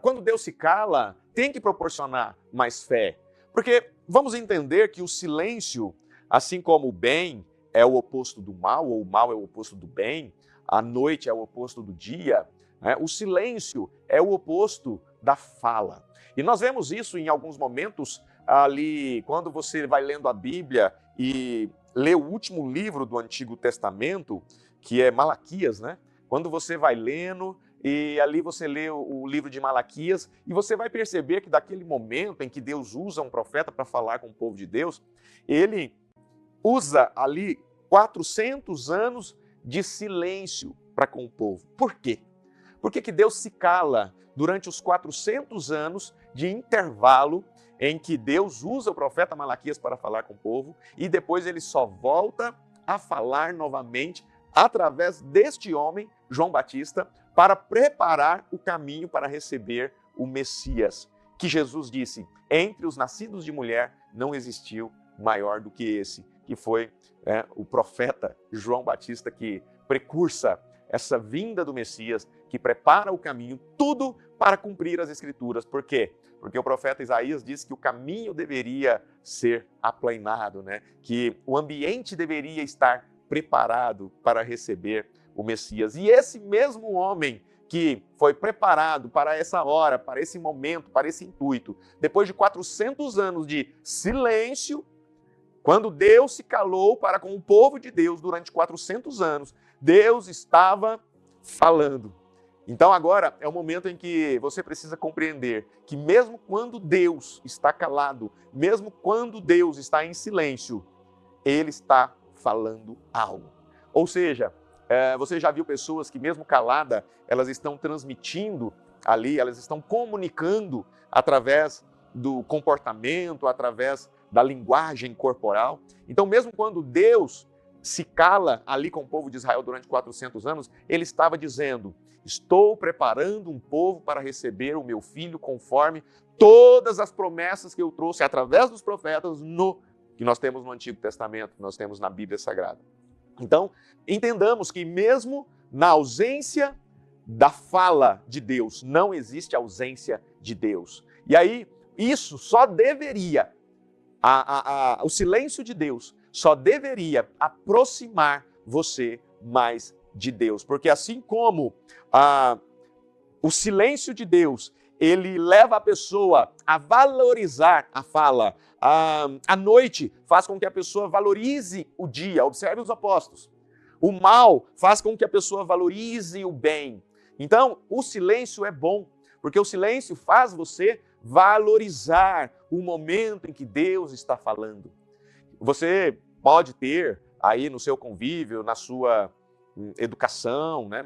Quando Deus se cala, tem que proporcionar mais fé. Porque vamos entender que o silêncio, assim como o bem é o oposto do mal, ou o mal é o oposto do bem, a noite é o oposto do dia, né? O silêncio é o oposto da fala. E nós vemos isso em alguns momentos ali, quando você vai lendo a Bíblia e lê o último livro do Antigo Testamento, que é Malaquias, né? Quando você vai lendo e ali você lê o livro de Malaquias e você vai perceber que daquele momento em que Deus usa um profeta para falar com o povo de Deus, ele usa ali 400 anos de silêncio para com o povo. Por quê? Por que Deus se cala durante os 400 anos de intervalo em que Deus usa o profeta Malaquias para falar com o povo e depois ele só volta a falar novamente através deste homem, João Batista, para preparar o caminho para receber o Messias, que Jesus disse, entre os nascidos de mulher não existiu maior do que esse, que foi o profeta João Batista que precursa essa vinda do Messias, que prepara o caminho, tudo para cumprir as Escrituras. Por quê? Porque o profeta Isaías disse que o caminho deveria ser aplanado, né? Que o ambiente deveria estar preparado para receber o Messias. E esse mesmo homem que foi preparado para essa hora, para esse momento, para esse intuito, depois de 400 anos de silêncio, quando Deus se calou para com o povo de Deus durante 400 anos, Deus estava falando. Então agora é o momento em que você precisa compreender que mesmo quando Deus está calado, mesmo quando Deus está em silêncio, Ele está falando algo. Ou seja, você já viu pessoas que mesmo calada, elas estão transmitindo ali, elas estão comunicando através do comportamento, através da linguagem corporal. Então mesmo quando Deus se cala ali com o povo de Israel durante 400 anos, ele estava dizendo, estou preparando um povo para receber o meu filho conforme todas as promessas que eu trouxe através dos profetas que nós temos no Antigo Testamento, que nós temos na Bíblia Sagrada. Então, entendamos que mesmo na ausência da fala de Deus, não existe ausência de Deus. E aí, isso só deveria, o silêncio de Deus, só deveria aproximar você mais de Deus. Porque assim como o silêncio de Deus, ele leva a pessoa a valorizar a fala. A noite faz com que a pessoa valorize o dia. Observe os apóstolos. O mal faz com que a pessoa valorize o bem. Então, o silêncio é bom, porque o silêncio faz você valorizar o momento em que Deus está falando. Você pode ter aí no seu convívio, na sua educação, né,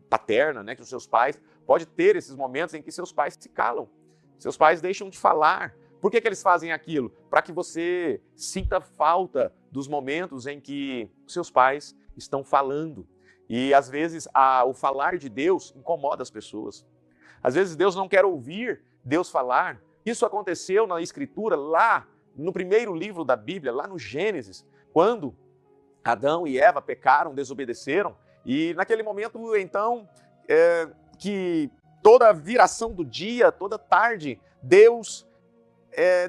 paterna, né, que os seus pais, pode ter esses momentos em que seus pais se calam, seus pais deixam de falar. Por que eles fazem aquilo? Para que você sinta falta dos momentos em que seus pais estão falando. E às vezes o falar de Deus incomoda as pessoas. Às vezes Deus não quer ouvir Deus falar. Isso aconteceu na Escritura, lá no primeiro livro da Bíblia, lá no Gênesis, quando Adão e Eva pecaram, desobedeceram, e naquele momento, então, que toda a viração do dia, toda tarde, Deus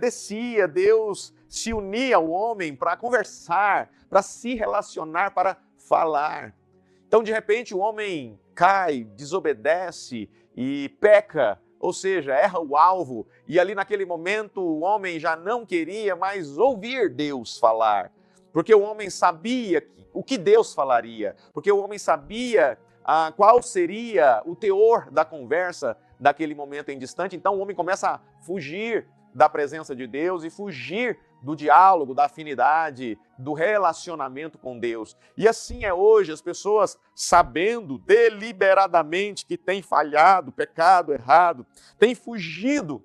descia, Deus se unia ao homem para conversar, para se relacionar, para falar. Então, de repente, o homem cai, desobedece e peca, ou seja, erra o alvo, e ali naquele momento o homem já não queria mais ouvir Deus falar, porque o homem sabia o que Deus falaria, porque o homem sabia qual seria o teor da conversa daquele momento em distante. Então o homem começa a fugir da presença de Deus e fugir do diálogo, da afinidade, do relacionamento com Deus. E assim é hoje, as pessoas sabendo deliberadamente que têm falhado, pecado, errado, têm fugido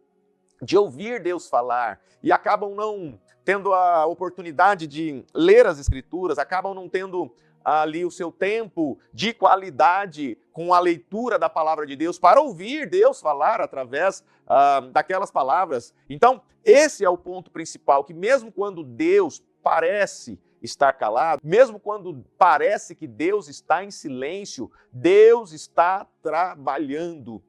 de ouvir Deus falar e acabam não tendo a oportunidade de ler as Escrituras, acabam não tendo ali o seu tempo de qualidade com a leitura da palavra de Deus para ouvir Deus falar através daquelas palavras. Então, esse é o ponto principal, que mesmo quando Deus parece estar calado, mesmo quando parece que Deus está em silêncio, Deus está trabalhando.